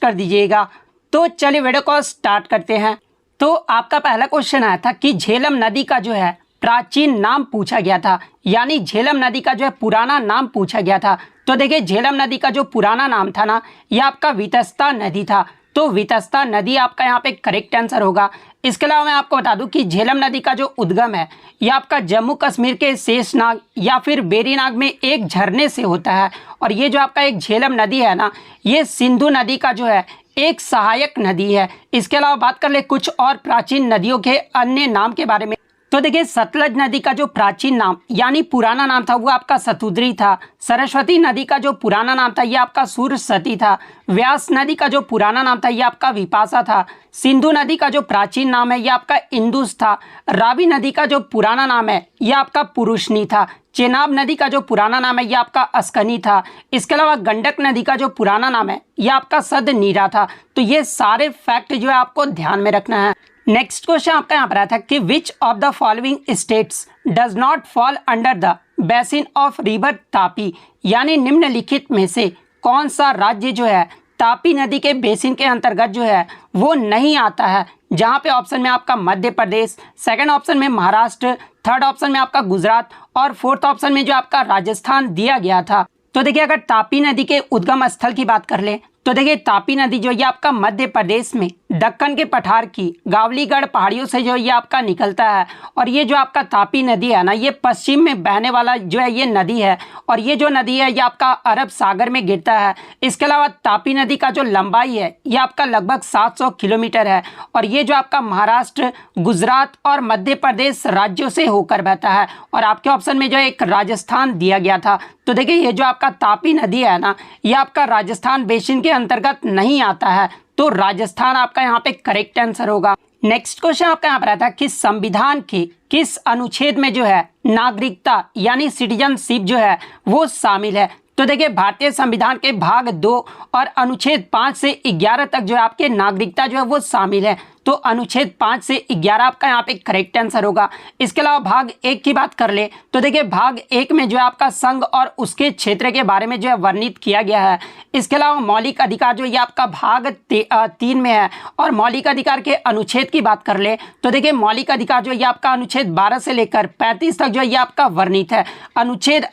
कर दीजिएगा। तो चलिए वीडियो को स्टार्ट करते हैं। तो आपका पहला क्वेश्चन आया था कि झेलम नदी का जो है प्राचीन नाम पूछा गया था, यानी झेलम नदी का जो है पुराना नाम पूछा गया था। तो देखिए झेलम नदी का जो पुराना नाम था ना, यह आपका वितस्ता नदी था। तो वितस्ता नदी आपका यहाँ पे करेक्ट आंसर होगा। इसके अलावा मैं आपको बता दूं कि झेलम नदी का जो उद्गम है यह आपका जम्मू कश्मीर के शेषनाग या फिर बेरीनाग में एक झरने से होता है। और ये जो आपका एक झेलम नदी है ना, ये सिंधु नदी का जो है एक सहायक नदी है। इसके अलावा बात कर ले कुछ और प्राचीन नदियों के अन्य नाम के बारे में। तो देखिए सतलज नदी का जो प्राचीन नाम यानी पुराना नाम था वो आपका सतुद्री था। सरस्वती नदी का जो पुराना नाम था ये आपका सुरसती था। व्यास नदी का जो पुराना नाम था ये आपका विपाशा था। सिंधु नदी का जो प्राचीन नाम है ये आपका इंदुस था। रावी नदी का जो पुराना नाम है ये आपका पुरुषनी था। चेनाब नदी का जो पुराना नाम है ये आपका अस्कनी था। इसके अलावा गंडक नदी का जो पुराना नाम है ये आपका सदनीरा था। तो ये सारे फैक्ट जो है आपको ध्यान में रखना है। नेक्स्ट क्वेश्चन आपका यहाँ पर आया था कि which of the following states does not fall under the basin of river Tapi, यानी निम्नलिखित में से कौन सा राज्य जो है तापी नदी के बेसिन के अंतर्गत जो है वो नहीं आता है। जहाँ पे ऑप्शन में आपका मध्य प्रदेश, सेकंड ऑप्शन में महाराष्ट्र, थर्ड ऑप्शन में आपका गुजरात और फोर्थ ऑप्शन में जो आपका राजस्थान दिया गया था। तो देखिए अगर तापी नदी के उद्गम स्थल की बात कर ले तो देखिए तापी नदी जो ये आपका मध्य प्रदेश में दक्कन के पठार की गावलीगढ़ पहाड़ियों से जो ये आपका निकलता है। और ये जो आपका तापी नदी है ना, ये पश्चिम में बहने वाला जो है ये नदी है। और ये जो नदी है ये आपका अरब सागर में गिरता है। इसके अलावा तापी नदी का जो लंबाई है ये आपका लगभग 700 किलोमीटर है। और ये जो आपका महाराष्ट्र, गुजरात और मध्य प्रदेश राज्यों से होकर बहता है। और आपके ऑप्शन में जो एक राजस्थान दिया गया था। तो देखिए ये जो आपका तापी नदी है ना, ये आपका राजस्थान बेसिन के अंतर्गत नहीं आता है। तो राजस्थान आपका यहाँ पे करेक्ट आंसर होगा। नेक्स्ट क्वेश्चन आपका यहाँ पर आता है कि संविधान के किस अनुच्छेद में जो है नागरिकता यानी सिटीजनशिप जो है वो शामिल है। तो देखिए भारतीय संविधान के भाग 2 और अनुच्छेद 5 से 11 तक जो है आपके नागरिकता जो है वो शामिल है। तो अनुच्छेद 5 से 11 आपका यहाँ पे करेक्ट आंसर होगा। इसके अलावा भाग 1 की बात कर ले तो देखिए भाग 1 में जो है आपका संघ और उसके क्षेत्र के बारे में जो है वर्णित किया गया है। इसके अलावा मौलिक अधिकार जो ये आपका भाग 3 में है। और मौलिक अधिकार के अनुच्छेद की बात कर ले तो देखिए मौलिक अधिकार जो ये आपका अनुच्छेद 12 से लेकर 35 तक जो है ये आपका वर्णित है। अनुच्छेद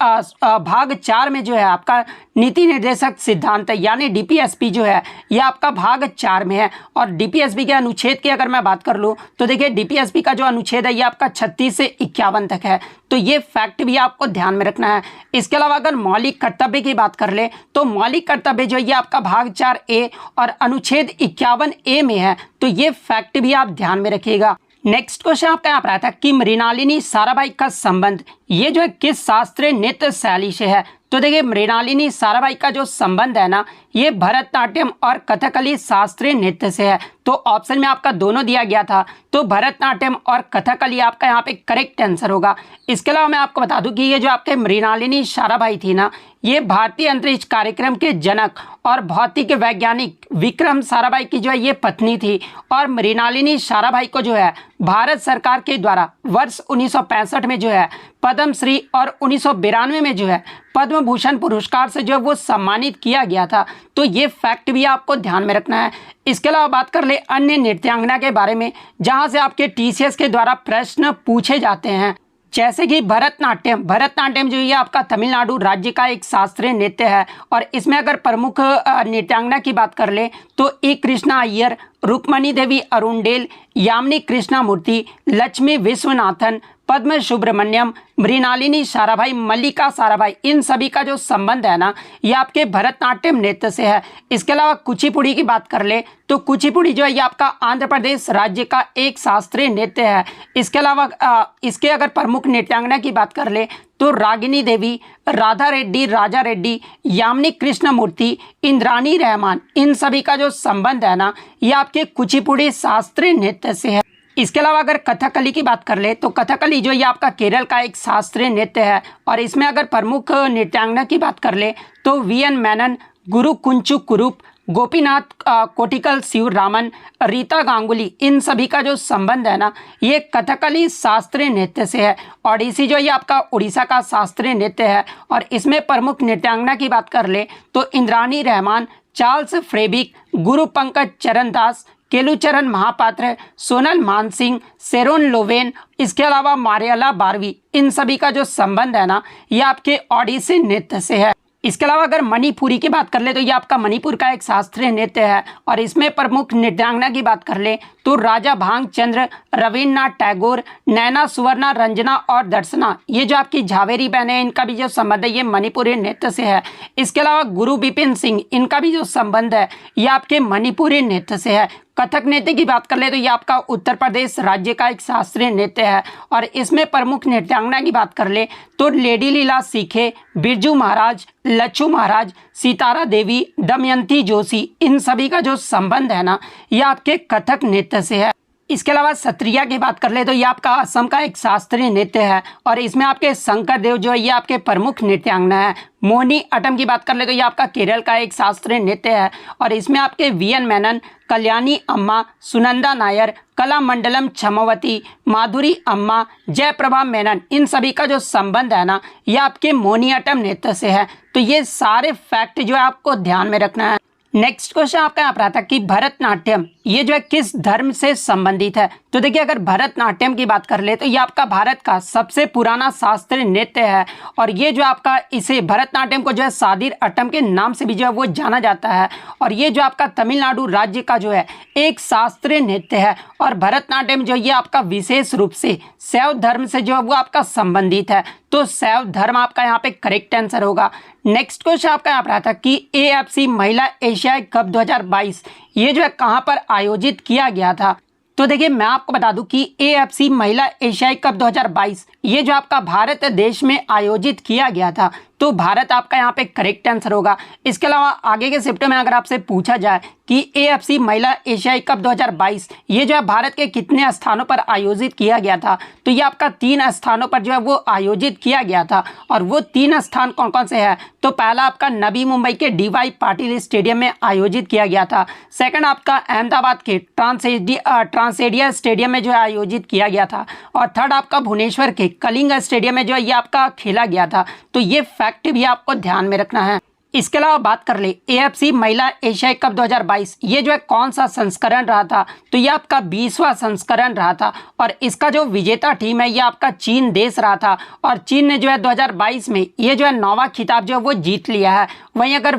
भाग 4 में जो है आपका नीति निर्देशक सिद्धांत यानी डीपीएसपी जो है ये आपका भाग 4 में है। और डीपीएसपी के अनुच्छेद की अगर मैं बात कर लूँ तो देखिए डीपीएसपी का जो अनुच्छेद है ये आपका 36 से 51 तक है। तो ये फैक्ट भी आपको ध्यान में रखना है। इसके अलावा अगर मौलिक कर्तव्य की बात कर ले तो मौलिक कर्तव्य जो ये आपका भाग 4A और अनुच्छेद 51A में है। तो ये फैक्ट भी आप ध्यान में रखिएगा। नेक्स्ट क्वेश्चन आपका यहाँ पर आया था कि मृणालिनी साराभाई का संबंध ये जो है किस शास्त्रीय नृत्य शैली से है। तो देखिए मृणालिनी साराभाई का जो संबंध है ना, ये भरतनाट्यम और कथकली शास्त्रीय नृत्य से है। तो ऑप्शन में आपका दोनों दिया गया था। तो भरतनाट्यम और कथकली आपका यहाँ पे करेक्ट आंसर होगा। इसके अलावा मैं आपको बता दूं कि ये जो आपके मृणालिनी साराभाई थी ना, ये भारतीय अंतरिक्ष कार्यक्रम के जनक और भौतिक वैज्ञानिक विक्रम साराभाई की जो है ये पत्नी थी। और मृणालिनी साराभाई को जो है भारत सरकार के द्वारा वर्ष 1965 में जो है पद्मश्री और 1992 में जो है पद्म भूषण पुरस्कार से जो है वो सम्मानित किया गया था। तो ये फैक्ट भी आपको ध्यान में रखना है। इसके अलावा बात कर ले अन्य नृत्यांगना के बारे में जहां से आपके टीसीएस के द्वारा प्रश्न पूछे जाते हैं, जैसे कि भरतनाट्यम। भरतनाट्यम जो ये आपका तमिलनाडु राज्य का एक शास्त्रीय नृत्य है। और इसमें अगर प्रमुख नृत्यांगना की बात कर ले तो ए कृष्णा अय्यर, रुक्मणी देवी अरुणडेल, यामिनी कृष्णमूर्ति, लक्ष्मी विश्वनाथन, पद्म सुब्रमण्यम, मृणालिनी साराभाई, मल्लिका साराभाई, इन सभी का जो संबंध है ना ये आपके भरतनाट्यम नृत्य से है। इसके अलावा कुचिपुड़ी की बात कर ले तो कुचिपुड़ी जो है ये आपका आंध्र प्रदेश राज्य का एक शास्त्रीय नृत्य है। इसके अलावा इसके अगर प्रमुख नृत्यांगना की बात कर ले तो रागिनी देवी, राधा रेड्डी, राजा रेड्डी, यामिनी कृष्णमूर्ति, इंद्राणी रहमान, इन सभी का जो संबंध है ना ये आपके कुचिपुड़ी शास्त्रीय नृत्य से है। इसके अलावा अगर कथकली की बात कर ले तो कथकली जो ये आपका केरल का एक शास्त्रीय नृत्य है। और इसमें अगर प्रमुख नृत्यांगना की बात कर ले तो वीएन मेनन, गुरु कुंचु कुरूप, गोपीनाथ कोटिकल शिवरामन, रीता गांगुली, इन सभी का जो संबंध है ना ये कथकली शास्त्रीय नृत्य से है। ओडिसी जो ये आपका उड़ीसा का शास्त्रीय नृत्य है। और इसमें प्रमुख नृत्यांगना की बात कर ले तो इंद्राणी रहमान, चार्ल्स फ्रेबिक, गुरु पंकज चरण दास, केलुचरण महापात्र, सोनल मानसिंह, शेरोन लोवेन, इसके अलावा मारियाला बारवी, इन सभी का जो संबंध है ना ये आपके ओडिसी नृत्य से है। इसके अलावा अगर मणिपुरी की बात कर ले तो ये आपका मणिपुर का एक शास्त्रीय नृत्य है और इसमें प्रमुख नृत्यांगना की बात कर ले तो राजा भांगचंद्र, रविन्द्रनाथ टैगोर, नैना, सुवर्णा, रंजना और दर्शना, ये जो आपकी झावेरी बहन है इनका भी जो संबंध है ये मणिपुरी नृत्य से है। इसके अलावा गुरु बिपिन सिंह, इनका भी जो संबंध है ये आपके मणिपुरी नृत्य से है। कथक नृत्य की बात कर ले तो ये आपका उत्तर प्रदेश राज्य का एक शास्त्रीय नृत्य है और इसमें प्रमुख नृत्यांगना की बात कर ले तो लेडी लीला सीखे, बिरजू महाराज, लच्छू महाराज, सितारा देवी, दमयंती जोशी, इन सभी का जो संबंध है ना ये आपके कथक नृत्य से है। इसके अलावा सत्रिया की बात कर ले तो ये आपका असम का एक शास्त्रीय नृत्य है और इसमें आपके शंकर देव जो है ये आपके प्रमुख नृत्यांगना है। मोहिनी अट्टम की बात कर ले तो ये आपका केरल का एक शास्त्रीय नृत्य है और इसमें आपके वीएन मेनन, कल्याणी अम्मा, सुनंदा नायर, कलामंडलम छमवती, माधुरी अम्मा, जयप्रभा मेनन, इन सभी का जो संबंध है ना ये आपके मोहिनी अट्टम नृत्य से है। तो ये सारे फैक्ट जो है आपको ध्यान में रखना है। नेक्स्ट क्वेश्चन आपका यहाँ पर आता है कि भरतनाट्यम ये जो है किस धर्म से संबंधित है। तो देखिए अगर भरतनाट्यम की बात कर ले तो ये आपका भारत का सबसे पुराना शास्त्रीय नृत्य है और ये जो आपका इसे भरतनाट्यम को जो है सादिर अट्टम के नाम से भी जो है वो जाना जाता है और ये जो आपका तमिलनाडु राज्य का जो है एक शास्त्रीय नृत्य है और भरतनाट्यम जो ये आपका विशेष रूप से शैव धर्म से जो है वो आपका संबंधित है। तो शैव धर्म आपका यहाँ पे करेक्ट आंसर होगा। नेक्स्ट क्वेश्चन आपका यहाँ पर आता है कि AFC महिला एशियाई कप 2022 ये जो है कहाँ पर आयोजित किया गया था। तो देखिए मैं आपको बता दूं कि AFC महिला एशियाई कप 2022 ये जो आपका भारत देश में आयोजित किया गया था। तो भारत आपका यहाँ पे करेक्ट आंसर होगा। इसके अलावा आगे के शिफ्ट में अगर आपसे पूछा जाए कि AFC महिला एशियाई कप 2022 ये जो है भारत के कितने स्थानों पर आयोजित किया गया था तो ये आपका 3 स्थानों पर जो है वो आयोजित किया गया था और वो 3 स्थान कौन कौन से हैं। तो पहला आपका नवी मुंबई के DY पाटिल स्टेडियम में आयोजित किया गया था। सेकंड आपका अहमदाबाद के ट्रांसेडिया स्टेडियम में जो है आयोजित किया गया था और थर्ड आपका भुवनेश्वर के कलिंग स्टेडियम में जो है ये आपका खेला गया था। तो ये फैक्ट भी आपको ध्यान में रखना है। इसके अलावा बात कर ले AFC महिला एशियाई कप 2022 ये जो है कौन सा संस्करण रहा था। तो ये आपका 20वां संस्करण रहा था और इसका जो विजेता टीम है ये आपका चीन देश रहा था और चीन ने जो है 2022 में ये जो है 9वां खिताब जो है वो जीत लिया है। वहीं अगर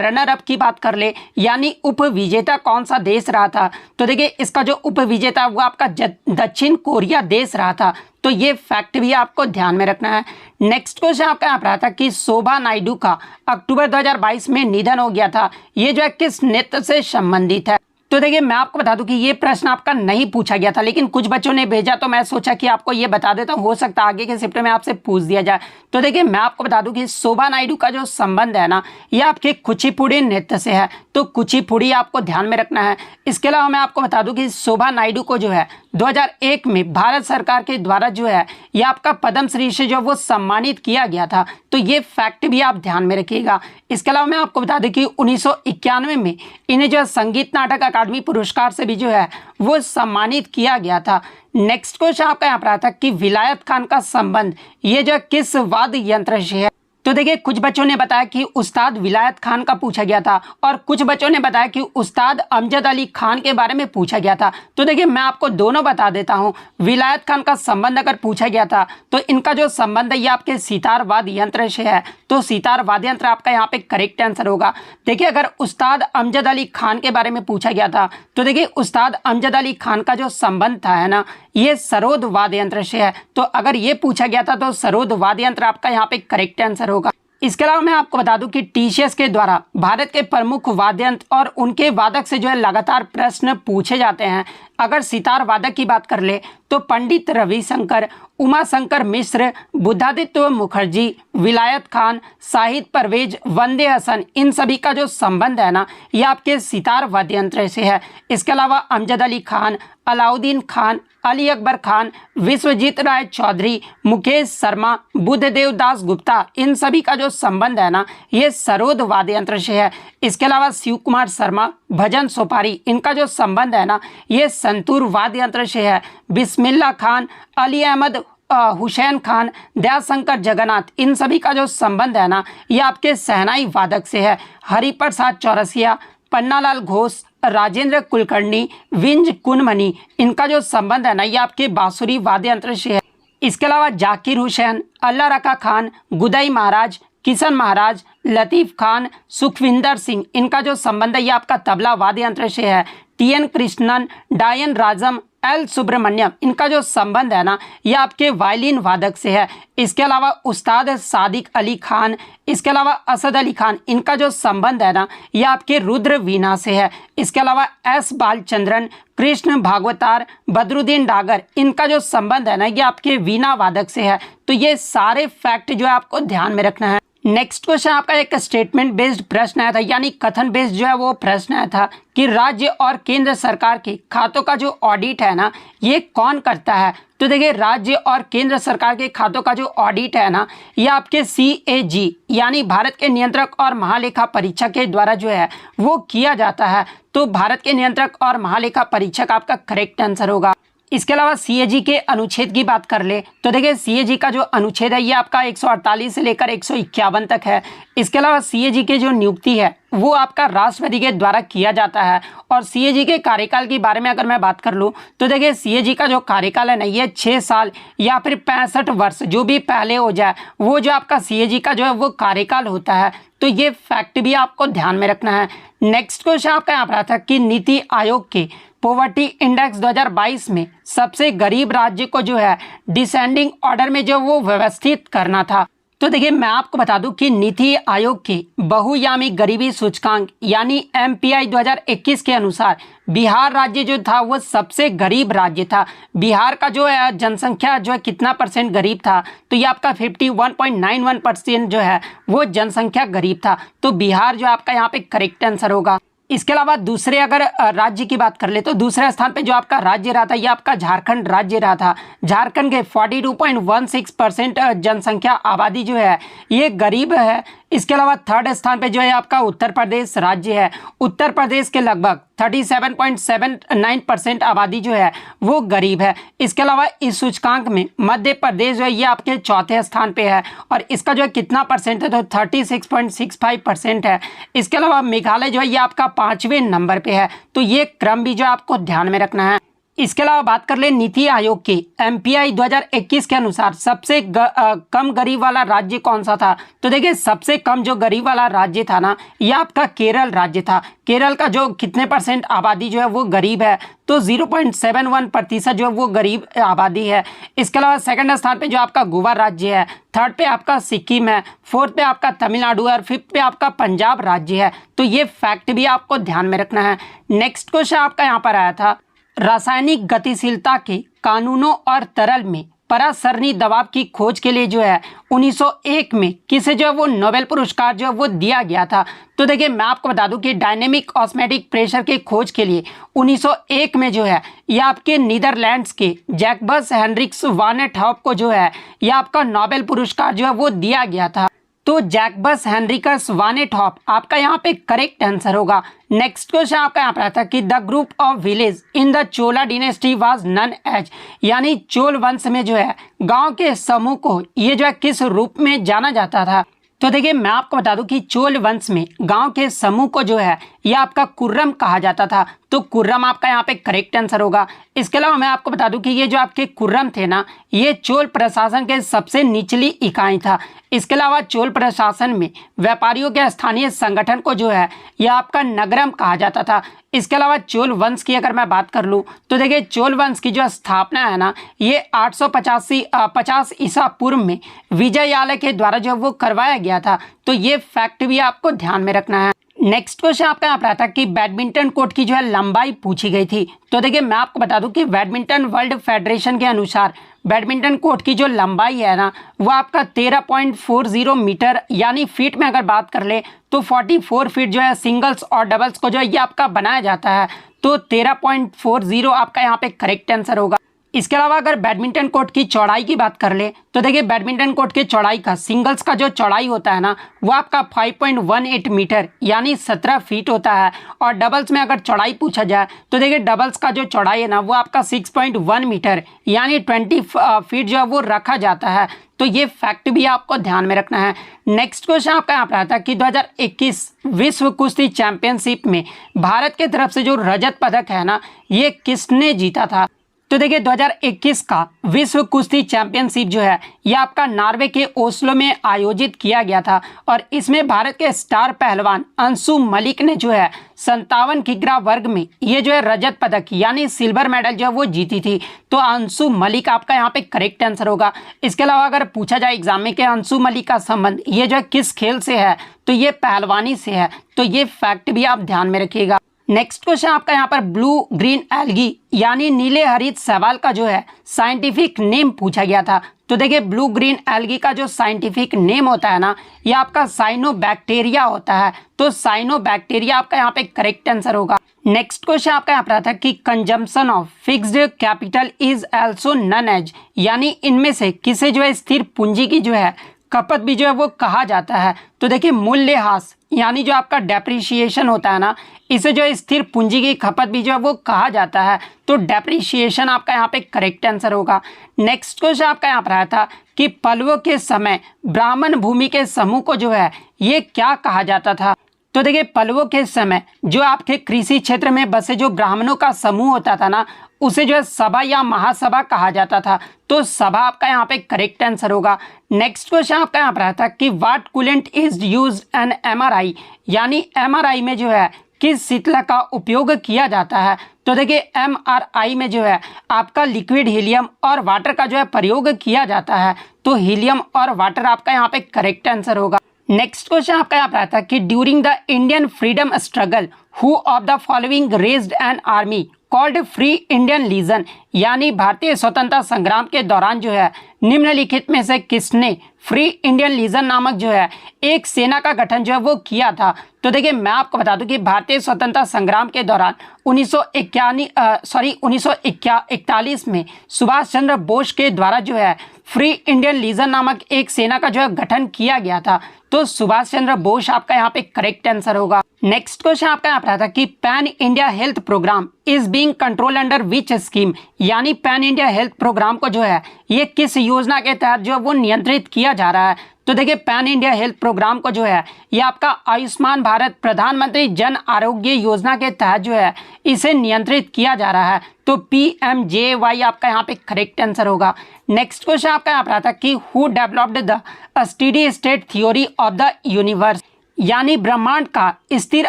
रनर अप की बात कर ले यानी उप विजेता कौन सा देश रहा था तो देखिए इसका जो उप विजेता वो आपका दक्षिण कोरिया देश रहा था। तो ये फैक्ट भी आपको ध्यान में रखना है। नेक्स्ट क्वेश्चन आपका यहाँ पर आता है कि शोभा नायडू का अक्टूबर 2022 में निधन हो गया था ये जो है किस नृत्य से संबंधित है। तो देखिए मैं आपको बता दूं कि ये प्रश्न आपका नहीं पूछा गया था लेकिन कुछ बच्चों ने भेजा तो मैं सोचा कि आपको ये बता देता हूं, हो सकता है आगे के शिफ्ट में आपसे पूछ दिया जाए। तो देखिए मैं आपको बता दूं कि शोभा नायडू का जो संबंध है ना ये आपके कुचिपुड़ी नृत्य से है। तो कुचिपुड़ी आपको ध्यान में रखना है। इसके अलावा मैं आपको बता दूं कि शोभा नायडू को जो है 2001 में भारत सरकार के द्वारा जो है ये आपका पद्मश्री से जो वो सम्मानित किया गया था। तो ये फैक्ट भी आप ध्यान में रखिएगा। इसके अलावा मैं आपको बता दूं कि 1991 में इन्हें जो है संगीत नाटक अकादमी पुरस्कार से भी जो है वो सम्मानित किया गया था। नेक्स्ट क्वेश्चन आपका यहाँ पर आता है कि विलायत खान का संबंध ये जो किस वाद्य यंत्र से है। तो देखिए कुछ बच्चों ने बताया कि उस्ताद विलायत खान का पूछा गया था और कुछ बच्चों ने बताया कि उस्ताद अमजद अली खान के बारे में पूछा गया था। तो देखिए मैं आपको दोनों बता देता हूं। विलायत खान का संबंध अगर पूछा गया था तो इनका जो संबंध है ये आपके सितार वाद्य यंत्र से है। तो सितार वाद्य यंत्र आपका यहाँ पे करेक्ट आंसर होगा। देखिए अगर उस्ताद अमजद अली खान के बारे में पूछा गया था तो देखिए उस्ताद अमजद अली खान का जो संबंध था है ना ये सरोद वाद्य यंत्र से है। तो अगर ये पूछा गया था तो सरोद वाद्य यंत्र आपका यहाँ पे करेक्ट आंसर होगा। इसके अलावा मैं आपको बता दूं कि TCS के द्वारा भारत के प्रमुख वाद्य यंत्र और उनके वादक से जो है लगातार प्रश्न पूछे जाते हैं। अगर सितार वादक की बात कर ले तो पंडित रविशंकर, उमाशंकर मिश्र, बुद्धादित्य मुखर्जी, विलायत खान, शाहिद परवेज, वंदे हसन, इन सभी का जो संबंध है ना ये आपके सितार वाद्य यंत्र से है। इसके अलावा अमजद अली खान, अलाउद्दीन खान, अली अकबर खान, विश्वजीत राय चौधरी, मुकेश शर्मा, बुद्धदेव दास गुप्ता, इन सभी का जो संबंध है ना ये सरोद वाद्य यंत्र से है। इसके अलावा शिव कुमार शर्मा, भजन सोपारी, इनका जो संबंध है ना ये संतूर वाद्य यंत्र से है। बिस्मिल्ला खान, अली अहमद हुसैन खान, दयाशंकर जगन्नाथ, इन सभी का जो संबंध है ना ये आपके शहनाई वादक से है। हरिप्रसाद चौरसिया, पन्नालाल घोष, राजेंद्र कुलकर्णी, विंज कुनमनी, इनका जो संबंध है ना ये आपके बांसुरी वाद्य यंत्र से है। इसके अलावा जाकिर हुसैन, अल्लाह रखा खान, गुदई महाराज, किशन महाराज, लतीफ़ खान, सुखविंदर सिंह, इनका जो संबंध है ये आपका तबला वाद्य यंत्र से है। टी.एन. कृष्णन, डायन राजम, एल सुब्रमण्यम, इनका जो संबंध है ना ये आपके वायलिन वादक से है। इसके अलावा उस्ताद सादिक अली खान, इसके अलावा असद अली खान, इनका जो संबंध है ना ये आपके रुद्र वीणा से है। इसके अलावा एस बालचंद्रन, कृष्ण भागवतार, बदरुद्दीन डागर, इनका जो संबंध है ना ये आपके वीणा वादक से है। तो ये सारे फैक्ट जो है आपको ध्यान में रखना है। नेक्स्ट क्वेश्चन आपका एक स्टेटमेंट बेस्ड प्रश्न आया था, यानी कथन बेस्ड जो है वो प्रश्न आया था कि राज्य और केंद्र सरकार के खातों का जो ऑडिट है ना ये कौन करता है। तो देखिए राज्य और केंद्र सरकार के खातों का जो ऑडिट है ना ये आपके CAG यानी भारत के नियंत्रक और महालेखा परीक्षक के द्वारा जो है वो किया जाता है। तो भारत के नियंत्रक और महालेखा परीक्षक आपका करेक्ट आंसर होगा। इसके अलावा CAG के अनुच्छेद की बात कर ले तो देखिए CAG का जो अनुच्छेद है ये आपका 148 से लेकर 151 तक है। इसके अलावा CAG के जो नियुक्ति है वो आपका राष्ट्रपति के द्वारा किया जाता है। और CAG के कार्यकाल के बारे में अगर मैं बात कर लूँ तो देखिए CAG का जो कार्यकाल है ना ये 6 साल या फिर 65 वर्ष जो भी पहले हो जाए वो जो आपका CAG का जो है वो कार्यकाल होता है। तो ये फैक्ट भी आपको ध्यान में रखना है। नेक्स्ट क्वेश्चन आपका यहाँ पर आता है कि नीति आयोग के पॉवर्टी इंडेक्स 2022 में सबसे गरीब राज्य को जो है डिसेंडिंग ऑर्डर में जो वो व्यवस्थित करना था। तो देखिए मैं आपको बता दूं कि नीति आयोग के बहुआयामी गरीबी सूचकांक यानी MPI 2021 के अनुसार बिहार राज्य जो था वो सबसे गरीब राज्य था। बिहार का जो है जनसंख्या जो है कितना परसेंट गरीब था तो ये आपका 51.91% जो है वो जनसंख्या गरीब था। तो बिहार जो आपका यहाँ पे करेक्ट आंसर होगा। इसके अलावा दूसरे अगर राज्य की बात कर ले तो दूसरे स्थान पे जो आपका राज्य रहा था ये आपका झारखंड राज्य रहा था। झारखंड के 42.16% जनसंख्या आबादी जो है ये गरीब है। इसके अलावा थर्ड स्थान पे जो है आपका उत्तर प्रदेश राज्य है। उत्तर प्रदेश के लगभग 37.79% आबादी जो है वो गरीब है। इसके अलावा इस सूचकांक में मध्य प्रदेश जो है ये आपके चौथे स्थान पे है और इसका जो है कितना परसेंट है तो 36.65% है। इसके अलावा मेघालय जो है ये आपका 5वें नंबर पे है। तो ये क्रम भी जो आपको ध्यान में रखना है। इसके अलावा बात कर ले नीति आयोग के MPI 2021 के अनुसार सबसे कम गरीब वाला राज्य कौन सा था। तो देखिए सबसे कम जो गरीब वाला राज्य था ना ये आपका केरल राज्य था। केरल का जो कितने परसेंट आबादी जो है वो गरीब है तो 0.71% जो है वो गरीब आबादी है। इसके अलावा सेकंड स्थान पे जो आपका गोवा राज्य है, थर्ड पे आपका सिक्किम है, फोर्थ पे आपका तमिलनाडु है और फिफ्थ पे आपका पंजाब राज्य है। तो ये फैक्ट भी आपको ध्यान में रखना है। नेक्स्ट क्वेश्चन आपका यहाँ पर आया था रासायनिक गतिशीलता के कानूनों और तरल में परासरणी दबाव की खोज के लिए जो है 1901 में किसे जो है वो नोबेल पुरस्कार जो है वो दिया गया था। तो देखिए मैं आपको बता दूं कि डायनेमिक ऑस्मोटिक प्रेशर के खोज के लिए 1901 में जो है ये आपके नीदरलैंड्स के जैकबस हेनरिक्स वान एट हॉप को जो है ये आपका नोबेल पुरस्कार जो है वो दिया गया था। तो जैकबस हेनरिकस वान एट हॉप आपका यहाँ पे करेक्ट आंसर होगा। नेक्स्ट क्वेश्चन आपका यहाँ पर आता है कि the group of village in the Chola dynasty was none as यानी चोल वंश में जो है गांव के समूह को ये जो है किस रूप में जाना जाता था। तो देखिए मैं आपको बता दूं कि चोल वंश में गांव के समूह को जो है यह आपका कुर्रम कहा जाता था। तो कुर्रम आपका यहाँ पे करेक्ट आंसर होगा। इसके अलावा मैं आपको बता दूं कि ये जो आपके कुर्रम थे ना ये चोल प्रशासन के सबसे निचली इकाई था। इसके अलावा चोल प्रशासन में व्यापारियों के स्थानीय संगठन को जो है यह आपका नगरम कहा जाता था। इसके अलावा चोल वंश की अगर मैं बात कर लूँ तो देखिए चोल वंश की जो स्थापना है ना ये 850 ईसा पूर्व में विजयालय के द्वारा जो वो करवाया गया था। तो ये फैक्ट भी आपको ध्यान में रखना है। नेक्स्ट क्वेश्चन आपका यहाँ पर आता है कि बैडमिंटन कोर्ट की जो है लंबाई पूछी गई थी। तो देखिए मैं आपको बता दूं कि बैडमिंटन वर्ल्ड फेडरेशन के अनुसार बैडमिंटन कोर्ट की जो लंबाई है ना वो आपका 13.40 मीटर यानी फीट में अगर बात कर ले तो 44 फीट जो है सिंगल्स और डबल्स को जो है ये आपका बनाया जाता है। तो 13.40 आपका यहाँ पे करेक्ट आंसर होगा। इसके अलावा अगर बैडमिंटन कोर्ट की चौड़ाई की बात कर ले तो देखिए बैडमिंटन कोर्ट की चौड़ाई का सिंगल्स का जो चौड़ाई होता है ना वो आपका 5.18 मीटर यानी 17 फीट होता है। और डबल्स में अगर चौड़ाई पूछा जाए तो देखिए डबल्स का जो चौड़ाई है ना वो आपका 6.1 मीटर यानी 20 फीट जो है वो रखा जाता है। तो ये फैक्ट भी आपको ध्यान में रखना है। नेक्स्ट क्वेश्चन आपका यहाँ पर आता है कि 2021 विश्व कुश्ती चैंपियनशिप में भारत के तरफ से जो रजत पदक है ना ये किसने जीता था। तो देखिए 2021 का विश्व कुश्ती चैंपियनशिप जो है ये आपका नॉर्वे के ओस्लो में आयोजित किया गया था और इसमें भारत के स्टार पहलवान अंशु मलिक ने जो है 57 किग्रा वर्ग में ये जो है रजत पदक यानी सिल्वर मेडल जो है वो जीती थी। तो अंशु मलिक आपका यहाँ पे करेक्ट आंसर होगा। इसके अलावा अगर पूछा जाए एग्जाम में कि अंशु मलिक का संबंध ये जो है किस खेल से है तो ये पहलवानी से है। तो ये फैक्ट भी आप ध्यान में रखिएगा। नेक्स्ट क्वेश्चन आपका यहाँ पर ब्लू ग्रीन एल्गी यानी नीले हरित शैवाल का जो है साइंटिफिक नेम पूछा गया था। तो देखिए ब्लू ग्रीन एल्गी का जो साइंटिफिक नेम होता है ना ये आपका साइनोबैक्टीरिया होता है। तो साइनोबैक्टीरिया आपका यहाँ पे करेक्ट आंसर होगा। नेक्स्ट क्वेश्चन आपका यहाँ पर आता है कि consumption of fixed capital is also known as यानी इनमें से किसे जो है स्थिर पूंजी की जो है खपत भी जो है वो कहा जाता है। तो देखिए मूल्यह्रास यानी जो आपका डेप्रिसिएशन होता है ना इसे जो है स्थिर पूंजी की खपत भी जो है वो कहा जाता है। तो डेप्रिसिएशन आपका यहाँ पे करेक्ट आंसर होगा। नेक्स्ट क्वेश्चन आपका यहाँ पर आया था कि पल्लवों के समय ब्राह्मण भूमि के समूह को जो है ये क्या कहा जाता था। तो देखिए पल्लवों के समय जो आपके कृषि क्षेत्र में बसे जो ब्राह्मणों का समूह होता था ना उसे जो है सभा या महासभा कहा जाता था। तो सभा आपका यहाँ पे करेक्ट आंसर होगा। नेक्स्ट क्वेश्चन आपका यहाँ पर आता है कि what coolant is used in MRI यानी एमआरआई में जो है किस शीतलक का उपयोग किया जाता है। तो देखिए एमआरआई में जो है आपका लिक्विड हीलियम और वाटर का जो है प्रयोग किया जाता है। तो हीलियम और वाटर आपका यहाँ पे करेक्ट आंसर होगा। नेक्स्ट क्वेश्चन आपका यहाँ पर आता है कि during the Indian freedom struggle who of the following raised an army called free Indian legion यानी भारतीय स्वतंत्रता संग्राम के दौरान जो है निम्नलिखित में से किसने फ्री इंडियन लीजन नामक जो है एक सेना का गठन जो है वो किया था। तो देखिए मैं आपको बता दूं कि भारतीय स्वतंत्रता संग्राम के दौरान 1941 में सुभाष चंद्र बोस के द्वारा जो है फ्री इंडियन लीजन नामक एक सेना का जो है गठन किया गया था। तो सुभाष चंद्र बोस आपका यहाँ पे करेक्ट आंसर होगा। नेक्स्ट क्वेश्चन आपका यहाँ पर आता है कि pan India health programme is being control under which scheme यानी पैन इंडिया हेल्थ प्रोग्राम को जो है ये किस योजना के तहत जो है वो नियंत्रित किया जा रहा है। तो देखिए पैन इंडिया हेल्थ प्रोग्राम को जो है ये आपका आयुष्मान भारत प्रधानमंत्री जन आरोग्य योजना के तहत जो है इसे नियंत्रित किया जा रहा है। तो PMJY आपका यहाँ पे करेक्ट आंसर होगा। नेक्स्ट क्वेश्चन आपका यहाँ पर आता है कि who developed the steady state theory of the universe यानी ब्रह्मांड का स्थिर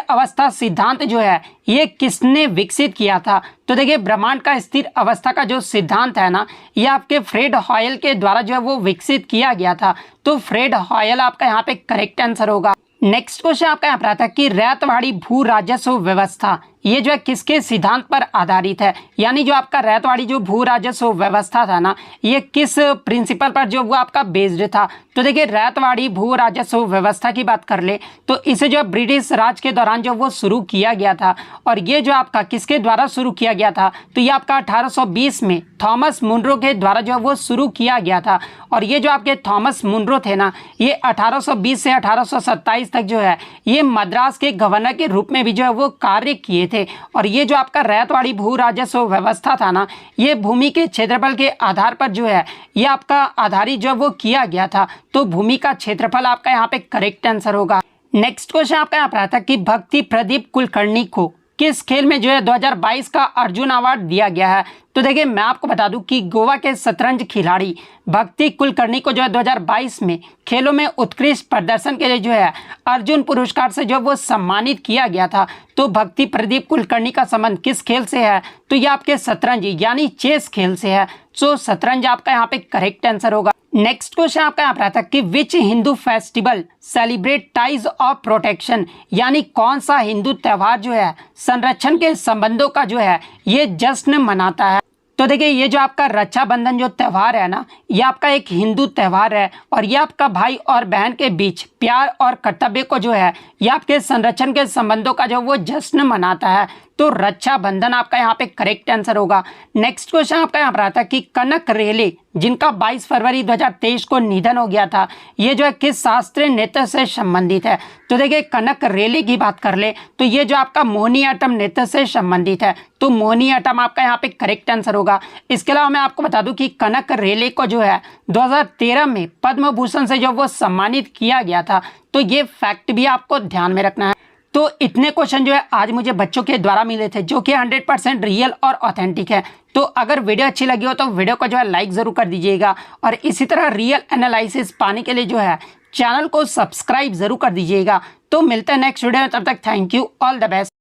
अवस्था सिद्धांत जो है ये किसने विकसित किया था। तो देखिए ब्रह्मांड का स्थिर अवस्था का जो सिद्धांत है ना ये आपके फ्रेड हॉयल के द्वारा जो है वो विकसित किया गया था। तो फ्रेड हॉयल आपका यहाँ पे करेक्ट आंसर होगा। नेक्स्ट क्वेश्चन आपका यहाँ पर आता है कि रैयतवाड़ी भू राजस्व व्यवस्था ये जो है किसके सिद्धांत पर आधारित है यानी जो आपका रैयतवाड़ी जो भू राजस्व व्यवस्था था ना ये किस प्रिंसिपल पर जो वो आपका बेस्ड था। तो देखिए रैयतवाड़ी भू राजस्व व्यवस्था की बात कर ले तो इसे जो ब्रिटिश राज के दौरान जो वो शुरू किया गया था और ये जो आपका किसके द्वारा शुरू किया गया था तो ये आपका 1820 में थॉमस मुनरो के द्वारा जो है वो शुरू किया गया था। और ये जो आपके थॉमस मुनरो थे ना ये 1820 से 1827 तक जो है ये मद्रास के गवर्नर के रूप में भी जो है वो कार्य किए थे। और ये जो आपका रैयतवाड़ी भू राजस्व व्यवस्था था ना ये भूमि के क्षेत्रफल के आधार पर जो है ये आपका आधारित जो वो किया गया था। तो भूमि का क्षेत्रफल आपका यहाँ पे करेक्ट आंसर होगा। नेक्स्ट क्वेश्चन आपका यहाँ पर आता है कि भक्ति प्रदीप कुलकर्णी को किस खेल में जो है 2022 का अर्जुन अवार्ड दिया गया है। तो देखिए मैं आपको बता दूं कि गोवा के शतरंज खिलाड़ी भक्ति कुलकर्णी को जो है 2022 में खेलों में उत्कृष्ट प्रदर्शन के लिए जो है अर्जुन पुरस्कार से जो वो सम्मानित किया गया था। तो भक्ति प्रदीप कुलकर्णी का संबंध किस खेल से है तो ये आपके शतरंज यानी चेस खेल से है। सो शतरंज आपका यहाँ पे करेक्ट आंसर होगा। नेक्स्ट क्वेश्चन आपका यहाँ पर आता है कि which Hindu festival celebrate ties of protection यानी कौन सा हिंदू त्यौहार जो है संरक्षण के संबंधों का जो है ये जश्न मनाता है। तो देखिए ये जो आपका रक्षाबंधन जो त्यौहार है ना ये आपका एक हिंदू त्यौहार है और ये आपका भाई और बहन के बीच प्यार और कर्तव्य को जो है ये आपके संरक्षण के संबंधों का जो वो जश्न मनाता है। तो रक्षाबंधन आपका यहाँ पे करेक्ट आंसर होगा। नेक्स्ट क्वेश्चन आपका यहाँ पर आता है कि कनक रेले जिनका 22 फरवरी 2023 को निधन हो गया था, ये जो है किस शास्त्रीय नृत्य से संबंधित है। तो देखिए कनक रेले की बात कर ले तो ये जो आपका मोहिनीअट्टम नृत्य से संबंधित है, तो मोहिनीअट्टम आपका यहाँ पे करेक्ट आंसर होगा। इसके अलावा मैं आपको बता दूं कि कनक रेले को जो है 2013 में पद्म भूषण से जो वो सम्मानित किया गया था, तो ये फैक्ट भी आपको ध्यान में रखना है। तो इतने क्वेश्चन जो है आज मुझे बच्चों के द्वारा मिले थे जो कि 100% रियल और ऑथेंटिक है। तो अगर वीडियो अच्छी लगी हो तो वीडियो को जो है लाइक ज़रूर कर दीजिएगा और इसी तरह रियल एनालिसिस पाने के लिए जो है चैनल को सब्सक्राइब ज़रूर कर दीजिएगा। तो मिलते हैं नेक्स्ट वीडियो में, तब तक thank you, all the best.